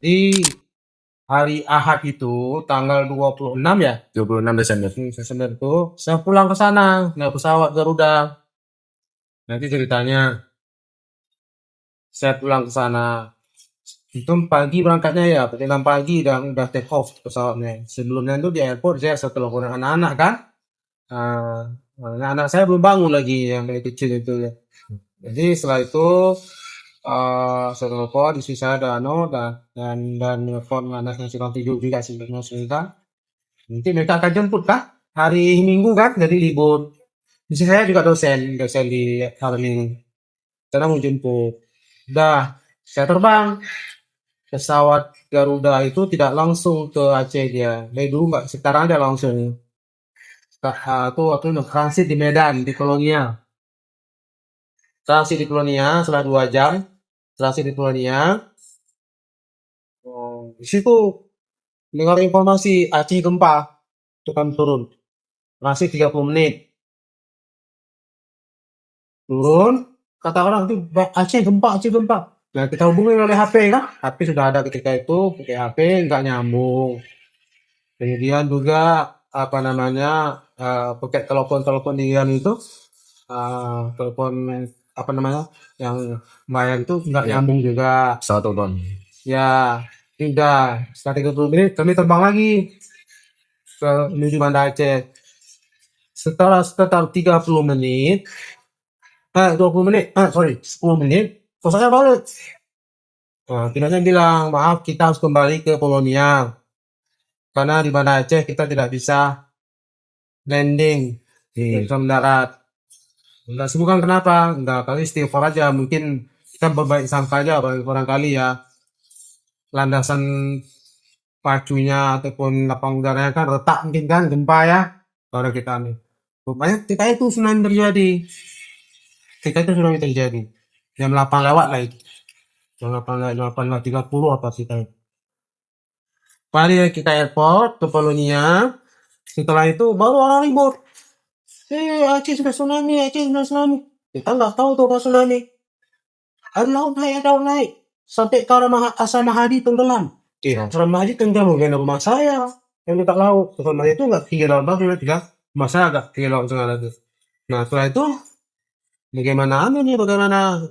Jadi hari Ahad itu tanggal 26 ya, 26 Desember. Desember itu saya pulang ke sana naik pesawat Garuda. Nanti ceritanya saya pulang ke sana itu pagi berangkatnya ya, jam pagi dan udah take off pesawatnya. Sebelumnya itu di airport saya telepon anak-anak kan. Anak-anak saya belum bangun lagi yang dari kecil itu ya. Jadi setelah itu saya telepon di sini saya ada dan telepon anak yang sedang tidur juga sebenarnya cerita. Nanti mereka akan jemput kah? Hari Minggu kan, jadi libur. Di sini saya juga dosen di hari Minggu. Saya mau jemput. Dah, saya terbang. Pesawat Garuda itu tidak langsung ke Aceh dia. Dari dulu nggak, sekarang aja langsung. Itu waktu itu transit di Medan, di Kolonia. Transit di Kolonia setelah 2 jam. Transit di Kolonia. Di situ dengar informasi Aceh gempa. Itu kan turun. Transit 30 menit. Turun. Kata orang itu Aceh gempa, Aceh gempa. Nah, kita hubungi oleh HP kan. HP sudah ada ketika itu, pakai HP nggak nyambung. Kemudian juga apa namanya pakai telepon itu telepon apa namanya yang bayar itu nggak nyambung juga. Satu ton. Ya, tidak. Setelah 30 menit kami terbang lagi ke menuju Banda Aceh. Setelah 30 menit, 20 menit, 10 menit, kok saya balik. Pilotnya bilang, maaf kita harus kembali ke Polonia. Karena di Banda Aceh kita tidak bisa landing, bisa mendarat. Enggak bukan kenapa, enggak kali istighfar aja, mungkin kita berbaik sangka aja barangkali ya landasan pacunya ataupun lapang udaranya kan retak mungkin kan gempa ya kalau kita nih. Rupanya ketika itu tsunami terjadi. Ketika itu tsunami terjadi. Jam 8 lewat lah itu. Jam 8 30 apa sih kita. Pada kita airport ke Polonia. Setelah itu baru orang ribut. Aceh sudah tsunami, Aceh sudah tsunami. Kita nggak tahu tuh apa tsunami. Ada laut naik. Sampai ke arah Asal Mahadi tenggelam. Asal Mahadi tenggelam mungkin rumah saya. Yang dekat laut. Asal Mahadi itu nggak tinggi laut banget, tidak. Rumah saya agak tinggi laut tengah itu. Nah setelah itu, bagaimana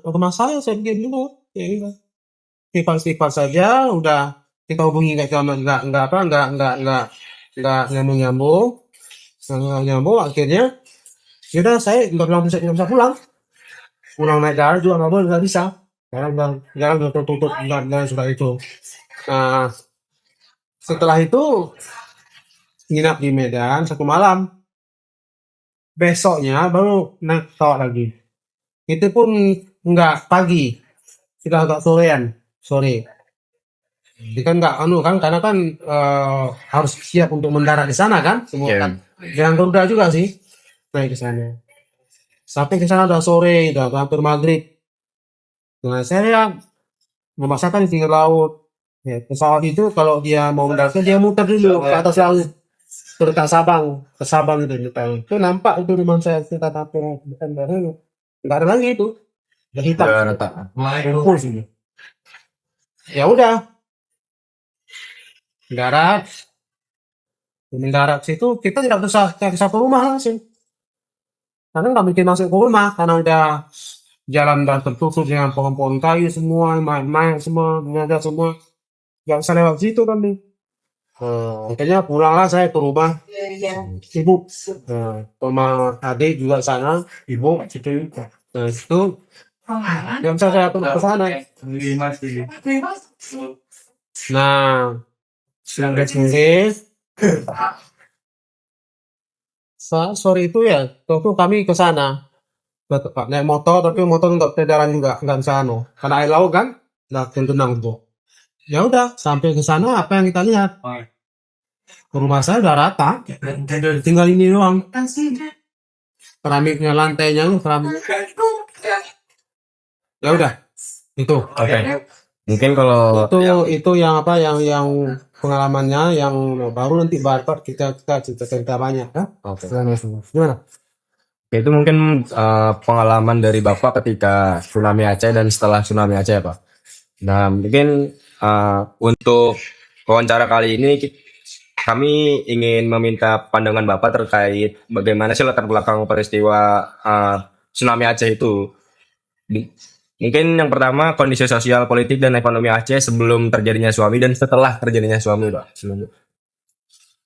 rumah saya bikin dulu. Ya gitu. Istighfar saja, udah kita hubungi nggak nyambung. Akhirnya, sudah saya nggak bisa pulang naik darat juga nggak bisa. Jalan udah tertutup dan sudah itu. Nah, setelah itu nginap di Medan 1 malam. Besoknya baru naik pesawat lagi. Itu pun nggak pagi, sudah agak sore. Jadi kan nggak kan karena kan harus siap untuk mendarat di sana kan, semua kan. Jangan Garuda juga sih naik ke sana. Sampai ke sana udah sore, udah hampir maghrib. Nah saya memaksakan di pinggir laut. Ya, pesawat itu kalau dia mau mendarat dia muter dulu ke atas laut ke Sabang itu depan. Itu nampak itu rumah saya kita tampung bukan baru. Enggak ada lagi itu. Udah hitam. Udah retak. Kumpul sini. Ya udah. Mendarat situ kita tidak bisa ke satu rumah langsung. Karena nggak mungkin masuk ke rumah karena udah jalan dan tertutup dengan pohon-pohon kayu semua, main semua, ada semua. Nggak bisa lewat situ kan nih. Akhirnya pulanglah saya ke rumah ibu. Rumah adik juga sana, ibu situ. Nah itu yang saya ke sana. Nah, sore itu ya, waktu kami ke sana. Naik motor, tapi motor nggak jalan juga, nggak bisa karena air laut kan, nggak tenang tuh. Ya udah, sampai ke sana apa yang kita lihat? Rumah saya udah rata, tinggal ini doang. Keramiknya, lantainya lu keramik. Ya udah, itu. Oke. Mungkin kalau itu yang apa yang pengalamannya yang baru nanti baru kita cerita banyak kan? Oke. Gimana? itu mungkin pengalaman dari Bapak ketika tsunami Aceh dan setelah tsunami Aceh, Pak. Nah, mungkin Untuk wawancara kali ini kami ingin meminta pandangan Bapak terkait bagaimana sih latar belakang peristiwa tsunami Aceh itu. Mungkin yang pertama kondisi sosial, politik, dan ekonomi Aceh sebelum terjadinya tsunami dan setelah terjadinya tsunami, Pak.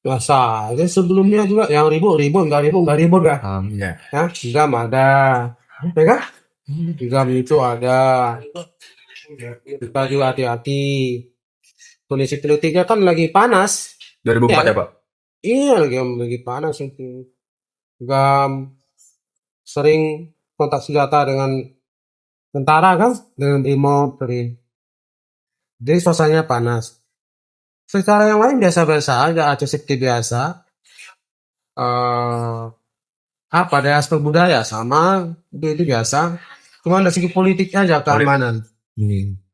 Biasa, jadi sebelumnya juga yang ribut, nggak ribut kan? Ya. Ya, Sigam ada, ya kan? Sigam itu ada. Kita juga hati-hati. Kondisi politiknya kan lagi panas. 2004 ya, Ya, Pak? iya lagi panas itu. Gam sering kontak senjata dengan tentara kan, dengan brimob dari. Jadi suasananya panas. Secara yang lain biasa-biasa aja, Aceh seperti biasa. eh Apa dari aspek budaya sama itu biasa. Cuma dari segi politik aja keamanan.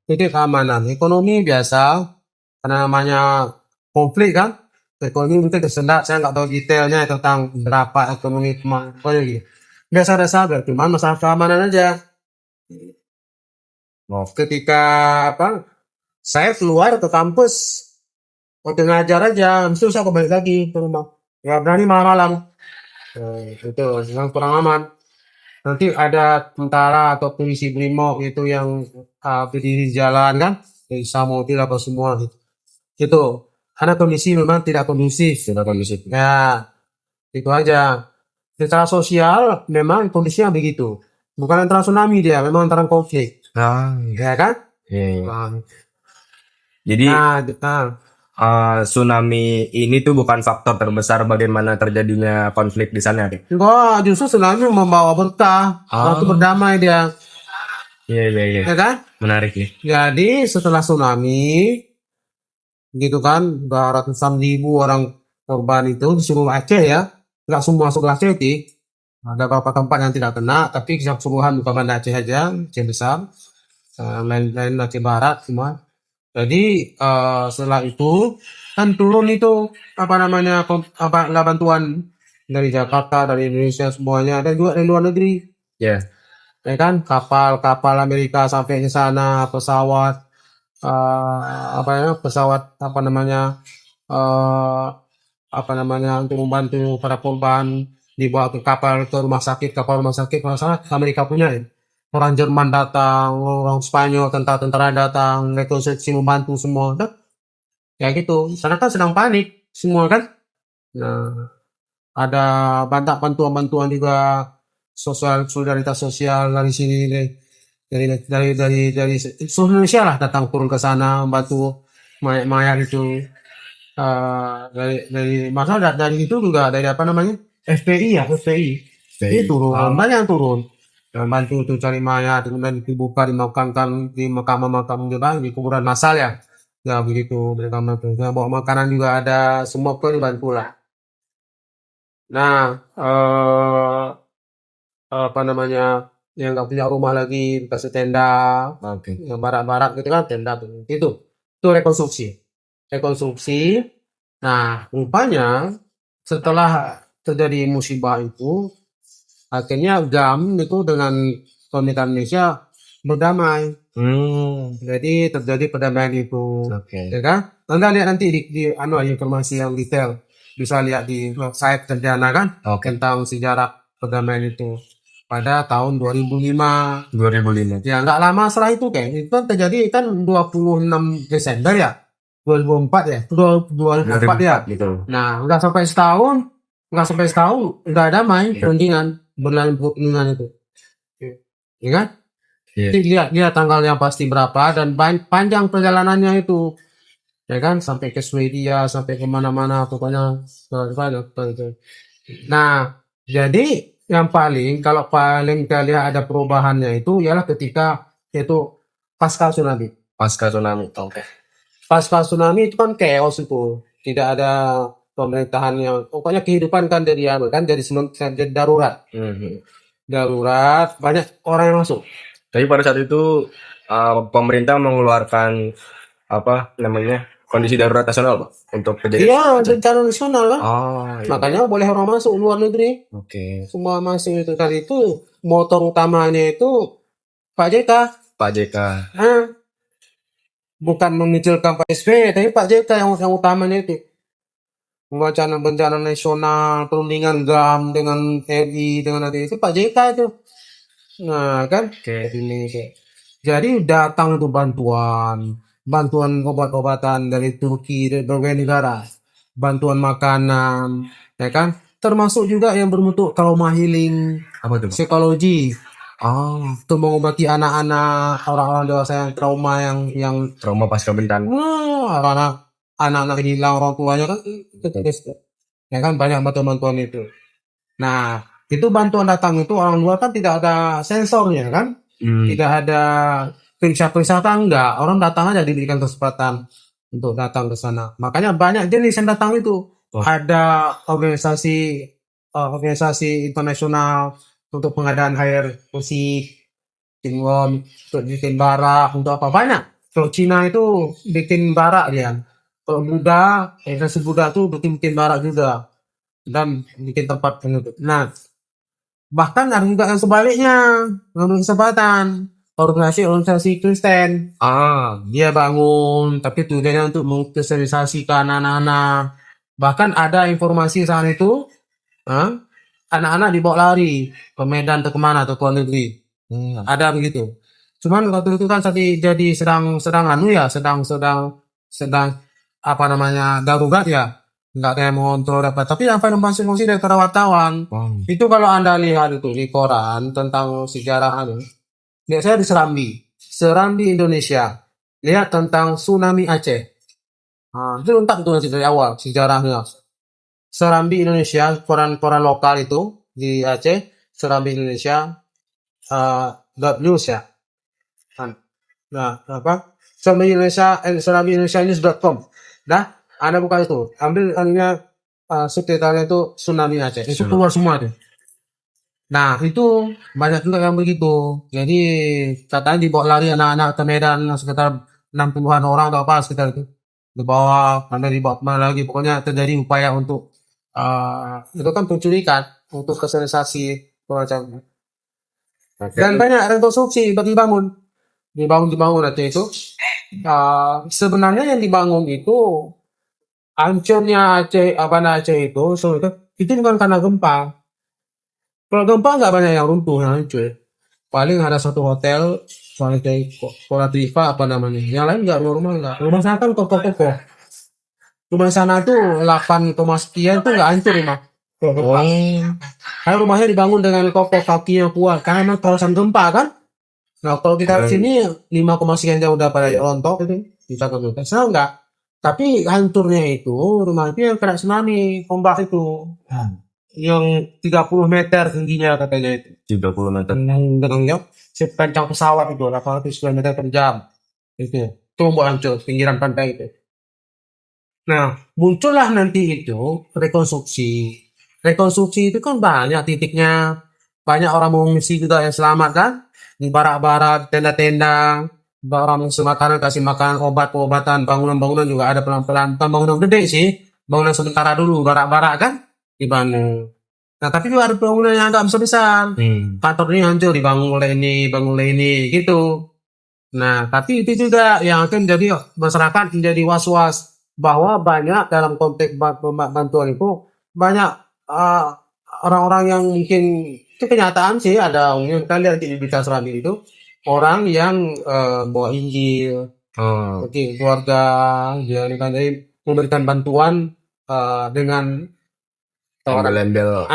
Itu keamanan. Ekonomi biasa karena namanya konflik kan. Ekonomi mungkin tersendat. Saya nggak tahu detailnya tentang berapa ekonomi pokoknya gitu. Biasa-biasa aja. Cuma masalah keamanan aja. Ketika apa? Saya keluar ke kampus waktu ngajar aja, mesti saya kembali lagi ke rumah. Ya berani malam-malam. Itu yang kurang aman. Nanti ada tentara atau polisi brimob itu yang berdiri di jalan kan, bisa mobil apa semua gitu. Itu karena kondisi memang tidak kondusif. Tidak kondusif. Ya, itu aja. Secara sosial memang kondisinya begitu. Bukan antara tsunami dia, memang antara konflik. Ya kan? Iya. Nah, Jadi nah, tsunami ini tuh bukan faktor terbesar bagaimana terjadinya konflik di sana, Dik. enggak, justru tsunami membawa berkah, waktu berdamai dia, Iya. ya kan? Menarik nih. Jadi setelah tsunami, gitu kan, udah ratusan ribu orang korban itu di seluruh Aceh ya, nggak semua masuk Aceh sih, ada beberapa tempat yang tidak kena, tapi keseluruhan bukan Banda Aceh aja, Aceh besar, lain-lain Aceh Barat semua. Jadi setelah itu kan turun itu apa namanya apa bantuan dari Jakarta, dari Indonesia semuanya, dan juga dari luar negeri, Ya. ya kan, kapal Amerika sampai ke sana, pesawat apa ya, pesawat eh apa namanya untuk membantu para korban dibawa ke kapal rumah sakit kalau salah Amerika punya ya. Orang Jerman datang, orang Spanyol, tentara-tentara datang, rekonstruksi membantu semua. Udah, ya gitu. Sana kan sedang panik semua kan. Nah, ada banyak bantuan-bantuan juga, sosial, solidaritas sosial dari sini, dari seluruh Indonesia lah datang turun ke sana membantu mayat-mayat itu. Dari masa dari itu juga dari apa namanya, FPI ini turun, banyak yang turun dan bantu untuk cari mayat, kemudian dibuka, dimakamkan di makam di kuburan massal ya. Ya begitu mereka bantu. Ya, bawa makanan juga ada, semua pun dibantu lah. Nah, apa namanya, yang nggak punya rumah lagi dikasih tenda, Oke. yang barak-barak gitu kan, tenda tuh. Itu rekonstruksi. Nah, rupanya setelah terjadi musibah itu, akhirnya GAM itu dengan pemerintah Indonesia berdamai. Jadi terjadi perdamaian itu, Oke. ya kan? Anda lihat nanti di informasi yang detail, bisa lihat di website Terjana kan, Oke. tentang sejarah perdamaian itu pada tahun 2005. 2005. Ya nggak lama setelah itu itu kan terjadi kan 26 Desember ya, 2004 ya, 2004 ya. gitu. Nah, nggak sampai setahun, nggak damai perundingan, berlalu perundingan itu. Ya kan? Iya. Jadi lihat tanggalnya pasti berapa dan panjang perjalanannya itu. Ya kan? Sampai ke Swedia, sampai kemana-mana, pokoknya. Nah, jadi yang kalau paling kita lihat ada perubahannya itu ialah ketika itu pasca tsunami. Pasca tsunami. Oke. Pasca tsunami itu kan chaos itu, tidak ada pemerintahan yang, pokoknya kehidupan kan jadi darurat, banyak orang yang masuk. Tapi pada saat itu pemerintah mengeluarkan apa namanya kondisi darurat nasional, Pak, untuk kejadian. Iya, bencana nasional kan. Iya. Makanya boleh orang masuk luar negeri, Oke. semua masuk itu kali itu. Motor utamanya itu Pak JK. Pak JK. Nah, bukan mengecilkan Pak SBY, tapi Pak JK yang utamanya itu. Wacana bencana nasional, perundingan GAM dengan RI, dengan itu Pak JK itu. Nah, kan? Oke. Di Indonesia. Jadi datang itu bantuan obat-obatan dari Turki, dari berbagai negara, bantuan makanan, ya kan? Termasuk juga yang berbentuk trauma healing, Apa tuh? psikologi. Untuk mengobati anak-anak, orang-orang dewasa yang trauma yang Trauma pasca bencana. anak-anak hilang orang tuanya kan, ya kan banyak bantuan-bantuan itu. Nah, itu bantuan datang itu orang luar kan tidak ada sensornya kan, tidak ada periksa-periksa enggak, orang datang aja diberikan kesempatan untuk datang ke sana. Makanya banyak jenis yang datang itu. Ada organisasi internasional untuk pengadaan air bersih, Tinwon, untuk bikin barak, untuk apa banyak. Kalau Cina itu bikin barak dia. Kalau Buddha, organisasi Buddha itu bikin barak juga dan bikin tempat penyudut. Nah, bahkan ada juga yang sebaliknya, ngambil kesempatan. Organisasi Kristen, dia bangun, tapi tujuannya untuk mensosialisasikan anak-anak. Bahkan ada informasi saat itu, anak-anak dibawa lari ke Medan atau kemana atau ke luar negeri. Ada begitu. Cuman waktu itu kan jadi sedang apa namanya darurat ya, nggak ada yang mengontrol apa. Tapi apa informasi dari para wartawan itu kalau anda lihat itu di koran tentang sejarah lihat saya di Serambi Indonesia, lihat tentang tsunami Aceh. Itu lengkap itu nanti dari awal sejarahnya. Serambi Indonesia, koran lokal itu di Aceh, Serambi Indonesia, .news ya. Nah, apa? Serambi Indonesia News.com. Nah, Anda buka itu, ambil anunya subtitlenya itu tsunami Aceh. Itu keluar semua tuh. Nah, itu banyak juga yang begitu. Jadi, katanya dibawa lari anak-anak ke Medan sekitar 60-an orang atau apa sekitar itu. Dibawa, anda dibawa kemana lagi. Pokoknya terjadi upaya untuk itu kan penculikan untuk keseriusasi semacam. Dan banyak rekonstruksi dibangun Aceh itu. Sebenarnya yang dibangun itu hancurnya Aceh itu bukan karena gempa. Kalau gempa nggak banyak yang runtuh, yang hancur. Paling ada satu hotel, Kuala Triva apa namanya. Yang lain nggak, rumah nggak. Rumah sana kan kokoh-kokoh. Rumah sana tuh 8, sekian tuh nggak hancur rumah. Karena rumahnya dibangun dengan kokoh, kakinya kuat. Karena memang kawasan gempa kan. Nah kalau kita di sini 5, sekian jauh udah pada rontok itu kita ke sana enggak. Tapi hancurnya itu rumah itu yang kena tsunami, ombak itu. Yang 30 meter tingginya katanya itu. 30 meter. Sepanjang pesawat itu 800 km per jam. Itu tumbuh hancur pinggiran pantai itu. Nah, muncullah nanti itu rekonstruksi. Rekonstruksi itu kan banyak titiknya. Banyak orang mengungsi juga yang selamat kan. Di barak-barak, tenda-tenda. Orang mengungsi makanan, kasih makan, obat-obatan, bangunan-bangunan juga ada pelan-pelan. Bukan bangunan gede sih. Bangunan sementara dulu, barak-barak kan. Dibangun. Nah, tapi juga ada bangunan yang agak besar-besar. Kantor ini hancur, dibangun oleh ini, gitu. Nah, tapi itu juga yang akan jadi masyarakat menjadi was-was bahwa banyak dalam konteks bantuan itu banyak orang-orang yang mungkin itu kenyataan sih ada yang kita lihat di berita Serambi itu orang yang bawa Injil, keluarga dia memberikan bantuan dengan embel-embel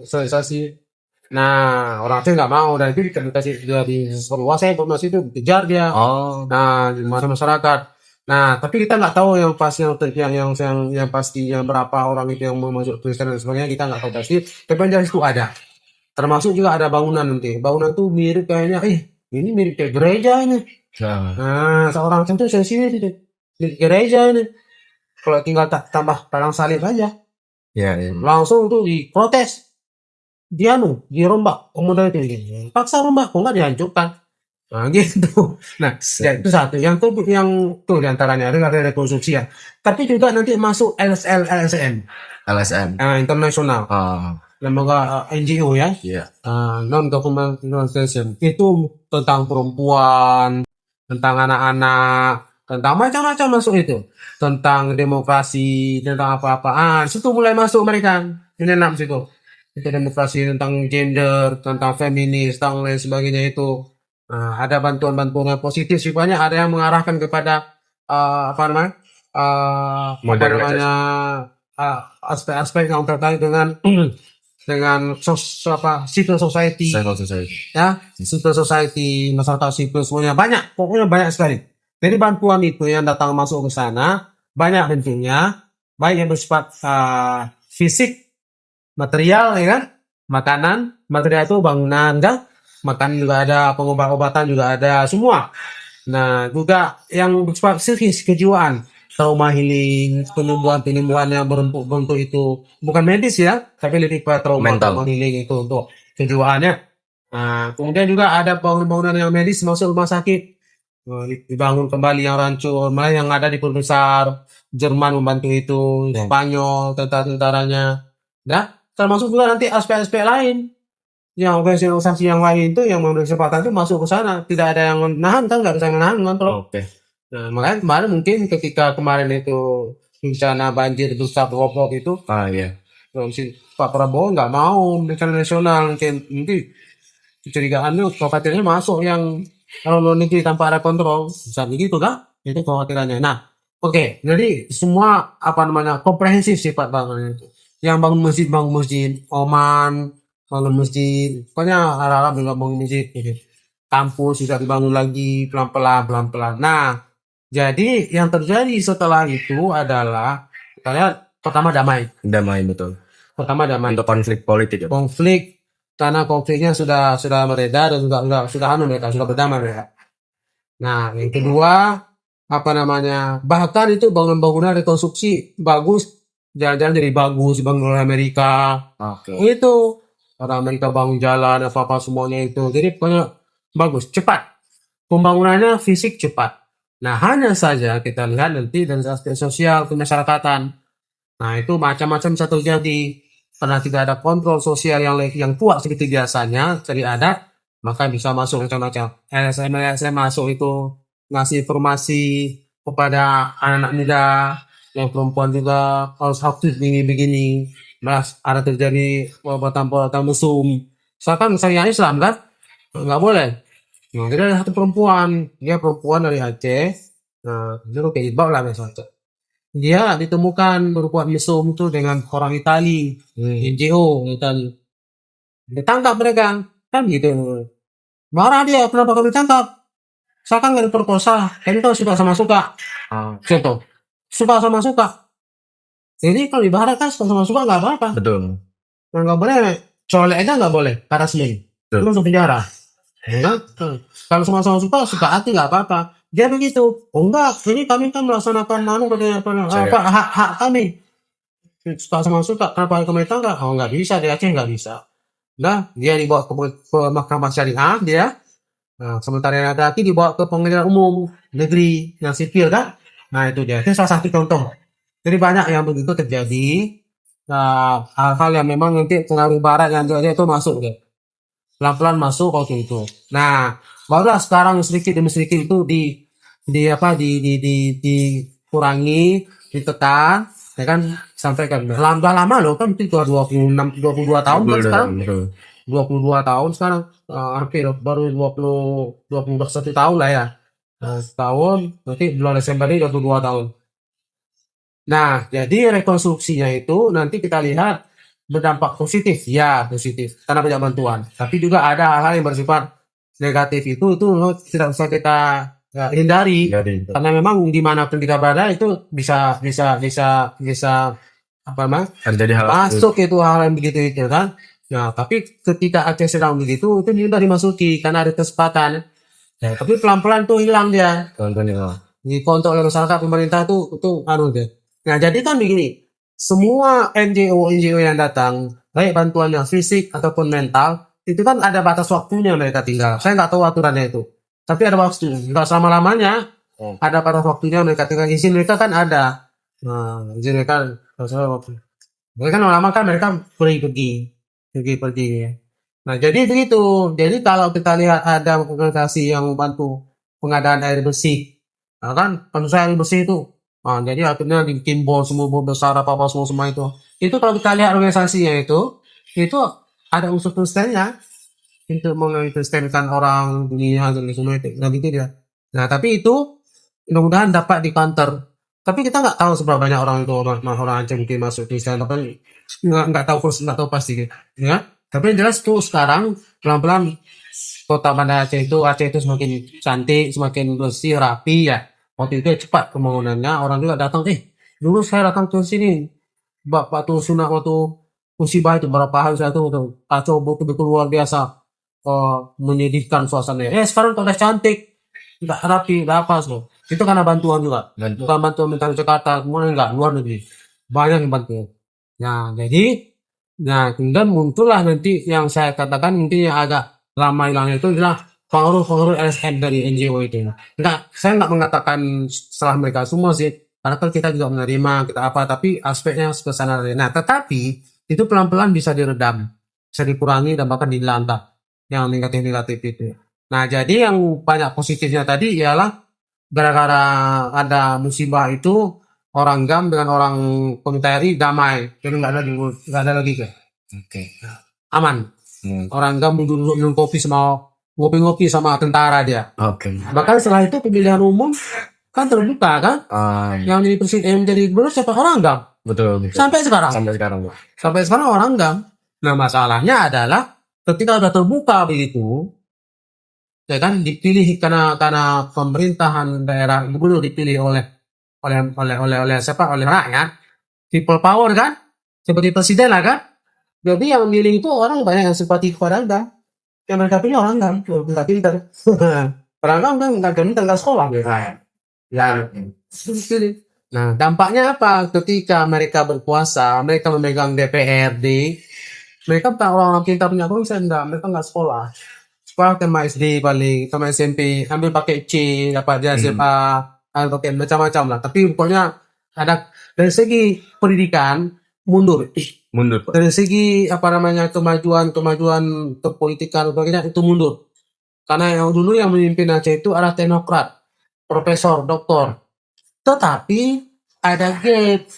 sosialisasi. Nah, orang itu nggak mau dan itu dikasih dari luasnya informasi itu dikejar dia. Nah, di masyarakat. Nah, tapi kita nggak tahu yang pasti yang berapa orang itu yang mau masuk Kristen dan sebagainya kita nggak tahu pasti. Tapi yang jelas itu ada. Termasuk juga ada bangunan nanti. Bangunan itu mirip kayaknya, ini mirip kayak gereja ini. Nah, seorang itu saya sini di gereja ini. Kalau tinggal tambah palang salib aja, langsung tuh diprotes. Dia dirombak kemudian itu paksa rombak kok nggak dihancurkan. Nah gitu. Nah itu satu yang tuh diantaranya ada rekonstruksi ya. Tapi juga nanti masuk LSM internasional. lembaga NGO ya, Iya. non government organization itu tentang perempuan, tentang anak-anak, tentang macam-macam masuk itu, tentang demokrasi, tentang apa-apa. Situ mulai masuk mereka. Ini enam situ. Itu demokrasi, tentang gender, tentang feminis, tentang lain sebagainya itu. Ada bantuan-bantuan yang positif sifatnya, ada yang mengarahkan kepada apa namanya? Apa Modernisasi. namanya? Aspek-aspek yang terkait dengan dengan civil society Civil society. ya, civil society, masyarakat sipil semuanya banyak, pokoknya banyak sekali. Jadi bantuan itu yang datang masuk ke sana banyak bentuknya, baik yang bersifat fisik, material, ya kan, makanan, material itu bangunan, kan, makanan juga ada, pengobat-obatan juga ada, semua. Nah, juga yang bersifat psikis, kejiwaan, trauma healing, penyembuhan-penyembuhan yang bentuk itu bukan medis ya, tapi lebih ke trauma Mental. healing itu untuk kejiwaannya. Nah, kemudian juga ada bangunan-bangunan yang medis masuk rumah sakit. Dibangun kembali yang hancur, malah yang ada di besar Jerman membantu itu, Ya. Spanyol, tentara-tentaranya. Nah, termasuk juga nanti aspek-aspek lain yang organisasi yang lain itu yang memberi kesempatan itu masuk ke sana, tidak ada yang menahan, kan nggak bisa menahan kontrol. Oke. Nah, makanya kemarin mungkin ketika kemarin itu bencana banjir besar Lombok itu, Iya. si Pak Prabowo nggak mau bencana nasional, mungkin kecurigaan itu khawatirnya masuk yang kalau luar negeri tanpa ada kontrol, bisa begitu kan? Itu kekhawatirannya. Nah, oke, jadi semua apa namanya komprehensif sifat bangunannya itu. Yang bangun masjid, Oman, bangun masjid, pokoknya Arab juga bangun masjid, gitu. Kampus juga dibangun lagi pelan-pelan. Nah, jadi yang terjadi setelah itu adalah kita lihat pertama damai. Damai, betul. Pertama damai. Untuk konflik politik ya. Konflik karena konfliknya sudah mereda dan sudah mereka sudah berdamai mereka. Nah, yang kedua apa namanya? Bahkan itu bangunan-bangunan rekonstruksi bagus, jalan-jalan jadi bagus dibangun oleh Amerika. Oke. Itu orang Amerika bangun jalan apa-apa semuanya itu. Jadi pokoknya bagus, cepat. Pembangunannya fisik cepat. Nah, hanya saja kita lihat nanti dari aspek sosial kemasyarakatan. Nah, itu macam-macam bisa terjadi. Karena tidak ada kontrol sosial yang kuat seperti biasanya dari adat, maka bisa masuk macam-macam. LSM masuk itu ngasih informasi kepada anak-anak muda, yang perempuan juga harus aktif begini-begini. Malah ada terjadi perbuatan mesum. Misalkan saya Islam kan, nggak boleh. Nah, jadi ada satu perempuan, dia perempuan dari Aceh. Nah, dia kayak jilbab lah misalnya. Dia ditemukan berbuat mesum itu dengan orang Itali, NGO Itali. Ditangkap mereka, kan gitu. Marah dia, kenapa kami tangkap? Saya kan nggak diperkosa, ini tuh suka sama suka. Contoh, suka sama suka. Jadi kalau ibarat kan suka sama suka nggak apa-apa. Betul. Nggak boleh, colek aja nggak boleh, parasmen. Itu masuk penjara. Ya, kalau sama-sama suka hati nggak apa-apa. Dia begitu. Oh enggak, ini kami kan melaksanakan hak kami. Suka sama suka, kenapa kami tangkap? Oh nggak bisa, di Aceh nggak bisa. Nah, dia dibawa ke mahkamah syariah, dia. Nah, sementara yang laki dibawa ke pengadilan umum negeri yang sipil kan. Nah, itu dia. Itu salah satu contoh. Jadi banyak yang begitu terjadi. Nah, hal-hal yang memang nanti pengaruh barat yang dia itu masuk deh. Pelan-pelan masuk waktu itu. Nah, barulah sekarang sedikit demi sedikit itu dikurangi, ditekan, ya kan, sampai kan lama loh kan itu 22 tahun kan sekarang. 22 tahun sekarang, hampir baru 21 tahun lah ya. Setahun, nanti bulan Desember ini 22 tahun. Nah, jadi rekonstruksinya itu nanti kita lihat berdampak positif, ya positif, karena banyak bantuan. Tapi juga ada hal-hal yang bersifat negatif itu tidak bisa kita hindari, karena memang dimanapun kita berada itu bisa apa namanya terjadi hal masuk itu hal yang begitu itu kan. Nah, tapi ketika Aceh sedang begitu itu sudah dimasuki karena ada kesempatan. Ya, tapi pelan-pelan tuh hilang dia. Dikontrol oleh masyarakat, pemerintah itu dia. Nah, jadi kan begini, semua NGO yang datang, baik bantuan yang fisik ataupun mental, itu kan ada batas waktunya mereka tinggal. Saya nggak tahu aturannya itu, tapi ada waktu, nggak selama-lamanya. Ada batas waktunya mereka tinggal. Izin mereka kan ada. Nah, izin mereka, mereka kan lama kan mereka pergi. pergi. Nah, jadi begitu. Jadi kalau kita lihat ada organisasi yang membantu pengadaan air bersih, nah kan pengusaha air bersih itu. Nah, jadi akhirnya bikin bol semua bol besar apa semua itu. Itu kalau kita lihat organisasinya itu ada unsur kristennya untuk mengkristenkan orang dunia dan semua itu. Nah, gitu dia. Nah, tapi itu mudah-mudahan dapat di counter. Tapi kita nggak tahu seberapa banyak orang itu orang Aceh mungkin masuk Kristen, tapi nggak tahu nggak tahu pasti, ya. Tapi yang jelas tuh sekarang pelan-pelan kota Banda Aceh itu semakin cantik, semakin bersih, rapi ya. Waktu itu ya cepat pembangunannya, orang juga datang, dulu saya datang ke sini, waktu sunat waktu musibah itu berapa hari saya tuh kacau betul-betul luar biasa, menyedihkan suasananya. Sekarang udah cantik, nggak rapi, nggak apa loh. Itu karena bantuan juga, bukan bantuan menteri Jakarta, kemudian nggak luar negeri, banyak yang bantu. Nah, jadi, nah, kemudian muncullah nanti yang saya katakan mungkin yang agak lama hilangnya itu adalah pengaruh-pengaruh LSM dari NGO itu. Enggak, saya nggak mengatakan salah mereka semua sih, karena kan kita juga menerima, kita apa, tapi aspeknya ke sana. Nah, tetapi itu pelan-pelan bisa diredam, bisa dikurangi dan bahkan dilantah yang negatif-negatif itu. Nah, jadi yang banyak positifnya tadi ialah gara-gara ada musibah itu orang GAM dengan orang pemerintah RI damai, jadi nggak ada lagi ke Oke. aman. Hmm. Orang GAM duduk minum kopi sama ngopi-ngopi sama tentara dia. Oke. Bahkan setelah itu pemilihan umum kan terbuka kan, yang jadi presiden, yang jadi gubernur siapa orang GAM Betul. sampai sekarang. Bu. Sampai sekarang orang GAM. Nah, masalahnya adalah ketika udah terbuka begitu, ya kan dipilih karena pemerintahan daerah gubernur dipilih oleh siapa, oleh rakyat, people power kan, seperti presiden lah kan. Jadi yang milih itu orang banyak yang simpati kepada Anda, yang mereka pilih orang kan nggak pintar. Orang kan nggak pintar, nggak sekolah ya. Nah, dampaknya apa ketika mereka berkuasa, mereka memegang DPRD, mereka bukan orang pintar punya konsep, mereka nggak sekolah. Sekolah tema SD paling, tema SMP ambil pakai C, dapat dia SMA, pakai macam-macam lah. Tapi pokoknya ada dari segi pendidikan mundur. Pak. Dari segi apa namanya kemajuan kepolitikan sebagainya itu mundur. Karena yang dulu yang memimpin Aceh itu adalah teknokrat, profesor, doktor. Tetapi ada gap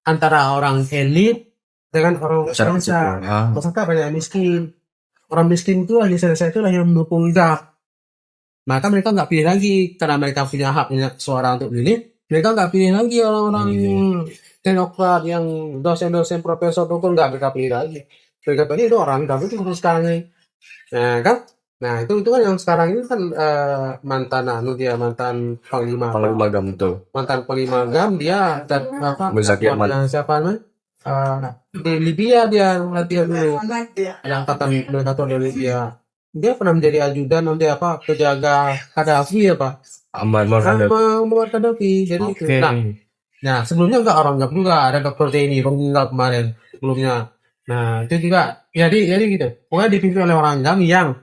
antara orang elit dengan orang biasa. Maksudnya banyak yang miskin. Orang miskin itu hanya saya itu yang mendukung GAP. Maka mereka nggak pilih lagi karena mereka punya hak punya suara untuk pilih. Mereka nggak pilih lagi orang-orang teknokrat yang dosen-dosen profesor doktor, nggak mereka pilih lagi. Mereka pilih itu orang GAP itu sekarang ini. Nah kan, nah itu kan yang sekarang ini kan mantan mantan panglima GAM itu. Mantan panglima GAM dia dan apa? Siapa namanya? Di Libya dia latihan dulu. Yang kata mereka tuh dari Libya. Dia pernah menjadi ajudan nanti apa penjaga Gaddafi apa? Muammar Gaddafi. Jadi itu. Nah, sebelumnya enggak orang GAP juga, ada Dr. Teni meninggal kemarin sebelumnya. Nah, itu juga jadi gitu. Pokoknya dipimpin oleh orang GAM yang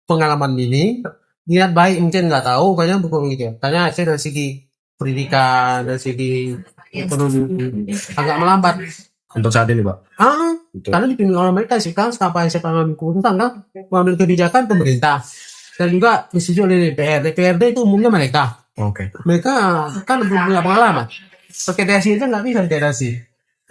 pengalaman ini niat baik mungkin nggak tahu, kayaknya bukan gitu. Karena Aceh dari segi pendidikan, dari segi ekonomi agak melambat untuk saat ini, Pak. Karena dipimpin oleh mereka sih kan, siapa yang mengambil keputusan kan, mengambil kebijakan pemerintah dan juga disetujui oleh DPRD itu umumnya mereka. Mereka kan belum punya pengalaman. Pakai dasi itu nggak bisa dasi.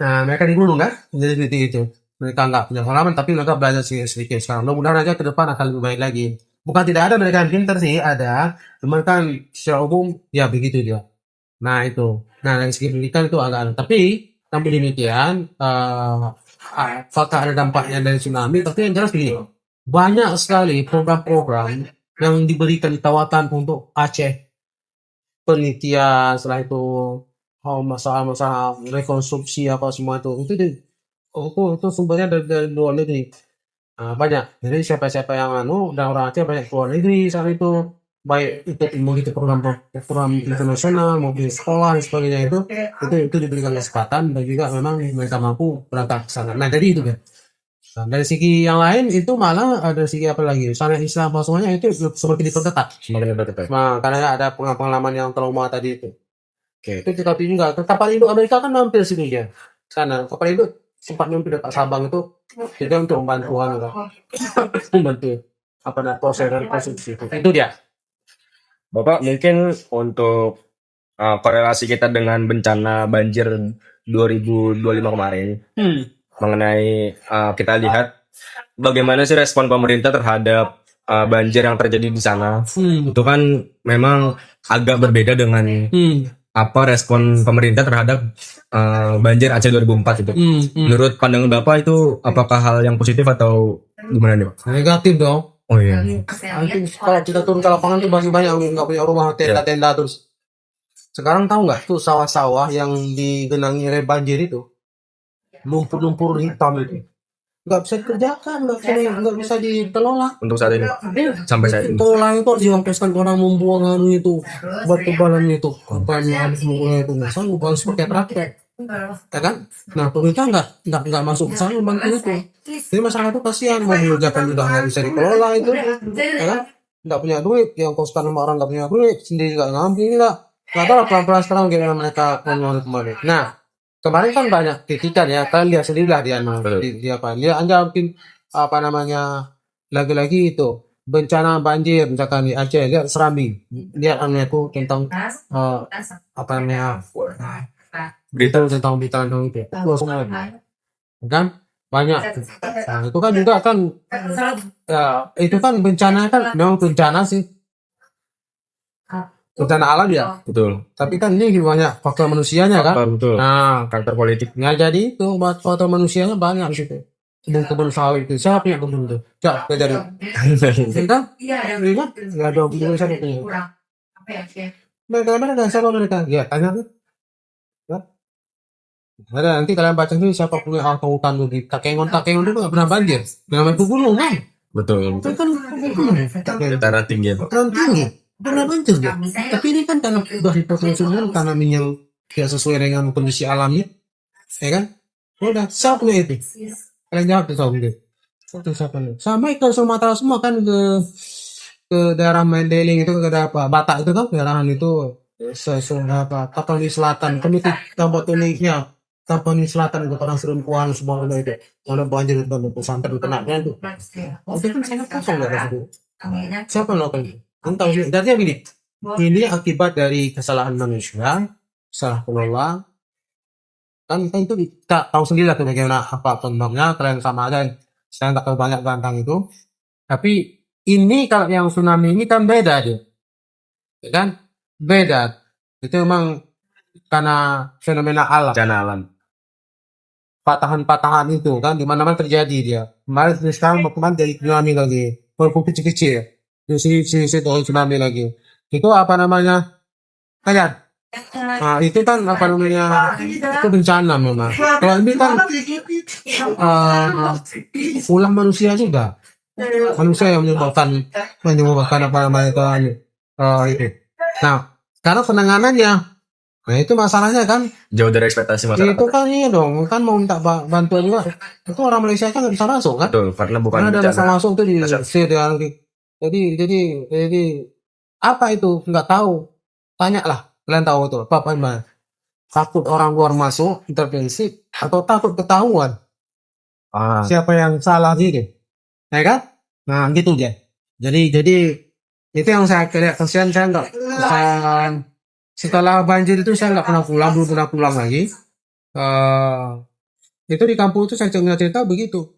Nah, mereka digulung kan, jadi seperti itu. Mereka nggak punya pengalaman, tapi mereka belajar sedikit sekarang. Mudah-mudahan aja ke depan akan lebih baik lagi. Bukan tidak ada mereka yang pintar sih, ada. Cuman kan secara umum ya begitu dia. Nah itu. Nah dari segi pendidikan itu agak. Tapi demikian, fakta ada dampaknya dari tsunami. Tapi yang jelas begini, banyak sekali program-program yang diberikan ditawarkan untuk Aceh. Penelitian, setelah itu masalah-masalah rekonstruksi apa semua itu sumbernya dari luar negeri. Banyak. Jadi siapa-siapa yang dan orang Aceh banyak keluar negeri saat itu, baik itu program internasional maupun sekolah dan sebagainya itu diberikan kesempatan dan juga memang mereka mampu berangkat ke sana. Nah, jadi itu kan. Nah, dari segi yang lain itu malah ada segi apa lagi? Syariat Islam apa semuanya itu seperti diperketat. Nah, karena ada pengalaman yang trauma tadi itu. Itu tetapi juga kapal induk Amerika kan mampir sini ya. Sana kapal induk sempat mimpi dekat Sabang itu jadi untuk membantu apa namanya proses rekonstruksi itu dia. Bapak mungkin untuk korelasi kita dengan bencana banjir 2025 kemarin mengenai kita lihat bagaimana sih respon pemerintah terhadap banjir yang terjadi di sana. Itu kan memang agak berbeda dengan apa respon pemerintah terhadap banjir Aceh 2004 itu. Menurut pandangan Bapak itu apakah hal yang positif atau gimana nih, Pak? Negatif dong. Oh iya. Nanti kalau kita turun ke lapangan tuh masih banyak yang nggak punya rumah, tenda-tenda terus. Sekarang tahu nggak tuh sawah-sawah yang digenangi oleh banjir itu, lumpur-lumpur hitam itu, nggak bisa dikerjakan, nggak bisa dikelola. Untuk saat ini sampai saat ini. Kelola itu harus diongkoskan orang membuang anu itu, batu balan itu, apanya semuanya itu nggak sanggup, harus pakai traktor. Ya kan? Nah pemerintah nggak masuk ke sana bantu itu. Jadi masyarakat itu kasihan mau mengerjakan udah nggak bisa dikelola itu, ya kan? Nggak punya duit, yang kos sama orang nggak punya duit, sendiri nggak ngambil nggak tahu pelan-pelan sekarang gimana mereka mengelola kembali. Nah kemarin kan banyak kritikan ya, kalian lihat sendiri lah dia mungkin apa namanya lagi-lagi itu bencana banjir misalkan di Aceh, lihat Serambi, lihat anu itu tentang apa namanya berita tentang itu langsung aja. Kan banyak nah, itu kan juga kan ya, itu kan bencana kan memang bencana sih, bencana alam ya, Betul. tapi kan ini banyak faktor manusianya kan. Betul. Nah Faktor politik. nggak jadi itu faktor manusianya banyak di situ. Kebun sawit itu siapa punya kebun itu? Nggak jadi. Kan? Iya, nggak ada urusan itu. Mereka dan siapa mereka? Ya tanya tuh. Ada nanti kalian baca sendiri siapa punya harta hutan tuh di Takengon itu nggak pernah banjir. Namanya pegunungan kan? Betul. Itu kan pegunungan. Dataran tinggi. Dataran tinggi. Pernah banjir ya. Tapi ini kan karena udah dipotong semua tanaman yang tidak sesuai dengan kondisi alamnya, ya kan? Udah siapa punya itu? Kalian jawab tuh soal itu. Itu siapa nih? Sama ikan Sumatera semua kan ke daerah Mendeling itu ke daerah apa? Batak itu kan daerahan itu apa? Tapani Selatan. Kami tempat uniknya Tapani Selatan itu orang Serempuan semua itu. Mana banjir itu pesantren kenaknya itu. Itu kan sangat kosong daerah itu. Siapa melakukan itu? Tahu sih. Artinya gini. Ini akibat dari kesalahan manusia, salah kelola. Kan itu kita tahu sendiri lah tuh bagaimana apa contohnya kalian sama aja. Saya nggak tahu banyak tentang itu. Tapi ini kalau yang tsunami ini kan beda aja, ya kan? Beda. Itu memang karena fenomena alam. Bencana alam. Patahan-patahan itu kan di mana-mana terjadi dia. Kemarin sekarang kemarin dari tsunami lagi. Walaupun kecil-kecil. Di sini tsunami lagi. Itu apa namanya? Kayak nah, itu kan apa namanya? Itu bencana memang. Kalau ini kan ulah manusia juga. Manusia yang menyebabkan apa namanya itu. Nah, karena penanganannya, nah itu masalahnya kan. Jauh dari ekspektasi masyarakat. Itu kan iya dong, kan mau minta bantuan juga. Itu orang Malaysia kan nggak bisa masuk kan? Betul, karena bukan Karena ada bencana. bisa masuk tuh di jadi apa itu nggak tahu. Tanya lah, kalian tahu tuh apa gimana? Takut orang luar masuk intervensi atau takut ketahuan siapa yang salah gitu, ya kan? Nah gitu aja. Jadi itu yang saya lihat kasihan saya nggak setelah banjir itu saya nggak pernah pulang, belum pernah pulang lagi. Itu di kampung itu saya cerita begitu.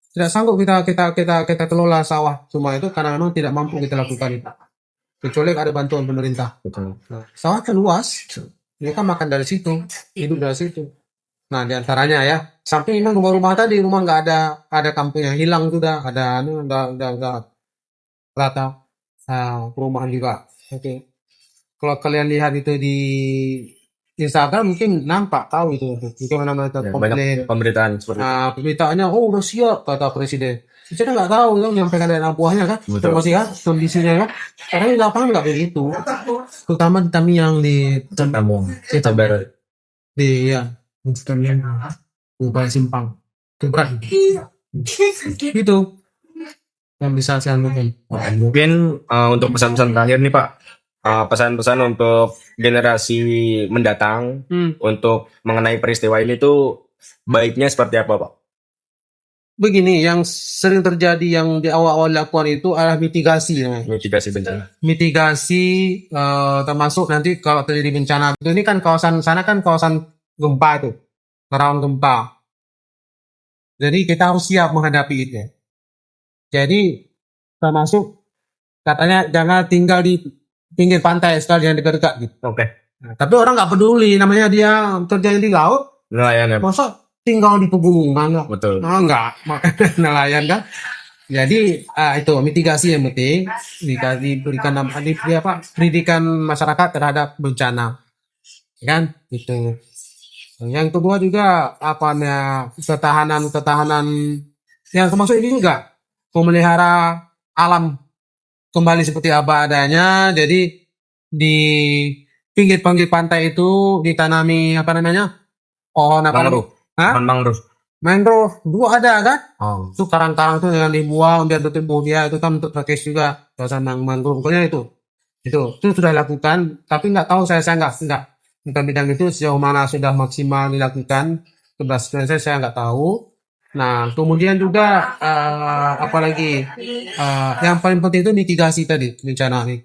Tidak sanggup kita kelola sawah semua itu karena memang tidak mampu kita lakukan itu. Kecuali ada bantuan pemerintah. Betul. Nah, sawah kan luas. Mereka makan dari situ, hidup dari situ. Nah, diantaranya ya, sampai memang rumah tadi rumah nggak ada kampung yang hilang sudah, ada udah rata. Perumahan juga. Oke. Kalau kalian lihat itu di Instagram mungkin nampak tahu itu bagaimana mereka Ya, komplain. banyak pemberitaan seperti itu. Nah, permintaannya udah siap kata presiden. Saya nggak tahu kan menyampaikan dari anak buahnya kan, Betul. masih kan kondisinya kan. Karena di lapangan nggak begitu. Terutama kami yang di Kampung kita baru. di ya kami Upaya Simpang. Itu kan. Gitu yang bisa saya lakukan. Mungkin untuk pesan-pesan terakhir nih Pak, pesan-pesan untuk generasi mendatang untuk mengenai peristiwa ini tuh baiknya seperti apa Pak? Begini, yang sering terjadi yang di awal-awal dilakukan itu adalah mitigasi. Mitigasi bencana. Mitigasi termasuk nanti kalau terjadi bencana itu, ini kan kawasan sana kan kawasan gempa itu, rawan gempa. Jadi kita harus siap menghadapi itu. Jadi termasuk katanya jangan tinggal di pinggir pantai sekalian dekat-dekat gitu. Oke. Nah, tapi orang nggak peduli, namanya dia kerja di laut, Nelayan ya. masa tinggal di pegunungan nggak? Betul. Nah, enggak, nelayan kan. Jadi itu mitigasi yang penting, diberikan pendidikan masyarakat terhadap bencana, kan? Itu. Yang kedua juga apa namanya ketahanan yang termasuk ini juga memelihara alam kembali seperti apa adanya. Jadi di pinggir-pinggir pantai itu ditanami apa namanya pohon apa namanya? Mangrove. Hah? Pohon mangrove. Mangrove dulu ada kan? Oh. Itu karang-karang itu yang dibuang biar tumbuh dia itu kan untuk protesi juga kawasan mangrove. Pokoknya itu sudah dilakukan, tapi nggak tahu saya nggak tentang bidang itu sejauh mana sudah maksimal dilakukan, keberhasilan saya nggak tahu. Nah kemudian juga apalagi yang paling penting itu mitigasi tadi bencana ini.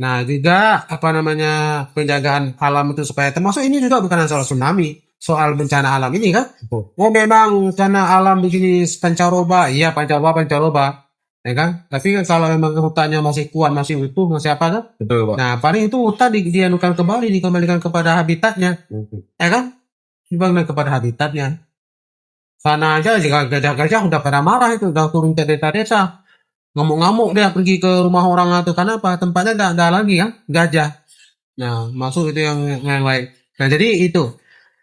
Nah juga apa namanya penjagaan alam itu supaya termasuk ini juga bukan soal tsunami, soal bencana alam ini kan. Oh memang bencana alam begini pancaroba, iya pancaroba, ya kan. Tapi kalau memang hutannya masih kuat, masih utuh, masih apa kan? Betul Pak. Nah paling itu hutan dianukan kembali, dikembalikan kepada habitatnya, ya kan? Dikembalikan kepada habitatnya. Sana aja jika gajah-gajah udah pada marah itu, udah turun ke desa-desa. Ngamuk-ngamuk dia pergi ke rumah orang itu karena apa? Tempatnya nggak ada lagi kan gajah. Nah masuk itu yang lain. Nah jadi itu.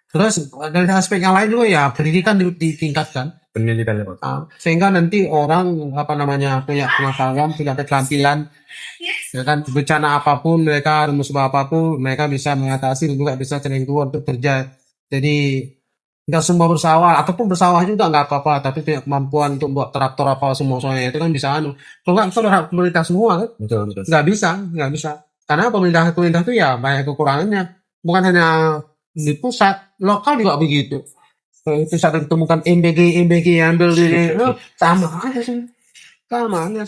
Terus dari aspek yang lain juga ya pendidikan ditingkatkan. Pendidikan ya Pak. Sehingga nanti orang apa namanya punya pengetahuan, punya keterampilan, ya kan bencana apapun mereka musibah apapun mereka bisa mengatasi juga bisa cari keluar untuk kerja. Jadi nggak semua bersawah ataupun bersawah juga nggak apa-apa tapi punya kemampuan untuk buat traktor apa semuanya itu kan bisa kalau nggak itu harus pemerintah semua kan Betul. nggak bisa karena pemerintah itu ya banyak kekurangannya bukan hanya di pusat lokal juga begitu. Pusat ditemukan MBG yang ambil di sama aja sih sama aja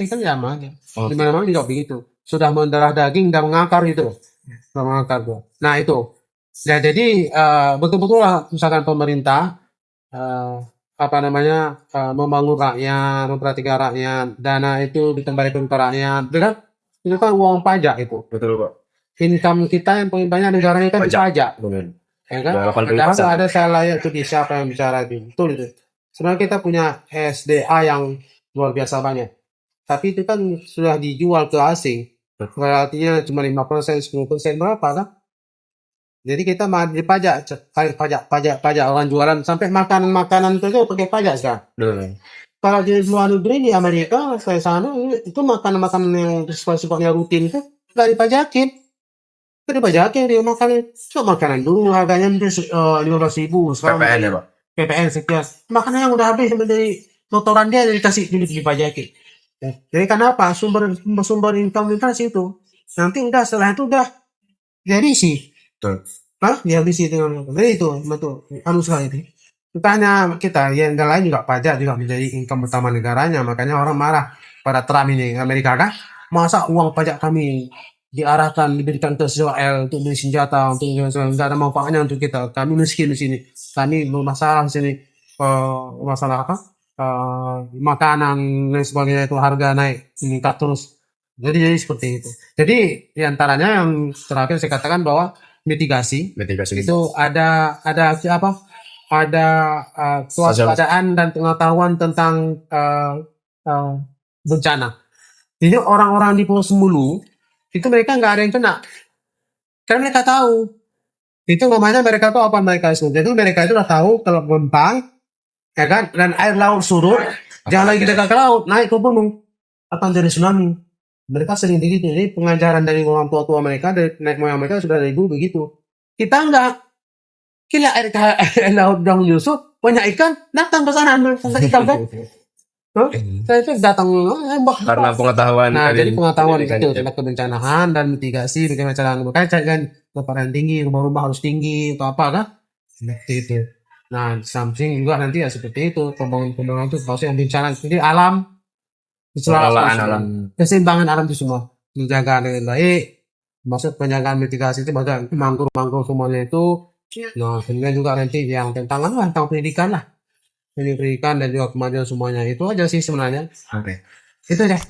di mana-mana juga begitu sudah mendarah daging dan mengakar itu mengakar. Nah itu. Ya jadi betul-betul lah misalkan pemerintah apa namanya membangun rakyat, memperhatikan rakyat, dana itu dikembalikan ke rakyat, itu kan uang pajak itu. Betul Pak. Income kita yang paling banyak negaranya kan pajak, ya kan? Ada salah ya itu di siapa yang bicara itu, betul itu. Sebenarnya kita punya SDA yang luar biasa banyak, tapi itu kan sudah dijual ke asing, artinya cuma 5%, 10% berapa kan? Jadi kita pajak orang jualan sampai makanan itu pakai pajak sekarang. Kalau di luar negeri di Amerika saya sana itu makanan yang sifatnya rutin itu nggak dipajakin, dia makan cuma makanan dulu harganya mungkin 15.000 sekarang PPN ya Pak. PPN sekian makanan yang udah habis dari kotoran dia dikasih dipajakin. Jadi kenapa sumber income kita situ nanti udah setelah itu udah jadi sih. Dihabisi dengan jadi itu betul sekali itu. Tanya kita yang lain juga pajak juga menjadi income utama negaranya makanya orang marah pada Trump ini Amerika kan masa uang pajak kami diberikan ke Israel untuk beli senjata untuk nggak ada manfaatnya untuk kita kami miskin di sini kami bermasalah di sini masalah apa makanan dan sebagainya itu harga naik meningkat terus jadi seperti itu jadi diantaranya yang terakhir saya katakan bahwa mitigasi itu ada apa ada kewaspadaan dan pengetahuan tentang bencana. Jadi orang-orang di Pulau Semulu itu mereka nggak ada yang kena karena mereka tahu itu namanya mereka tahu apa mereka itu jadi mereka itu udah tahu kalau gempa ya kan dan air laut surut jangan lagi dekat ke laut naik ke gunung akan jadi tsunami. Mereka sering begitu. Jadi pengajaran dari orang tua mereka, dari nenek moyang mereka sudah dari dulu begitu. Kita enggak. Kira air laut udah menyusut, banyak ikan, datang ke sana ambil ikan kan. Saya itu datang karena pengetahuan. Nah, jadi pengetahuan itu tentang kebencanaan dan mitigasi bagaimana cara makanya kan keparaan tinggi, rumah-rumah harus tinggi atau apa kan? Seperti itu. Nah, di samping juga nanti ya seperti itu, pembangunan-pembangunan itu maksudnya bencana. Jadi alam Pengelolaan alam. keseimbangan alam itu semua dijaga dengan baik. Maksud penjagaan mitigasi itu maksudnya mangrove semuanya itu. Nah, kemudian juga nanti yang tentang pendidikan lah, pendidikan dan juga kemajuan semuanya itu aja sih sebenarnya. Oke. Itu deh.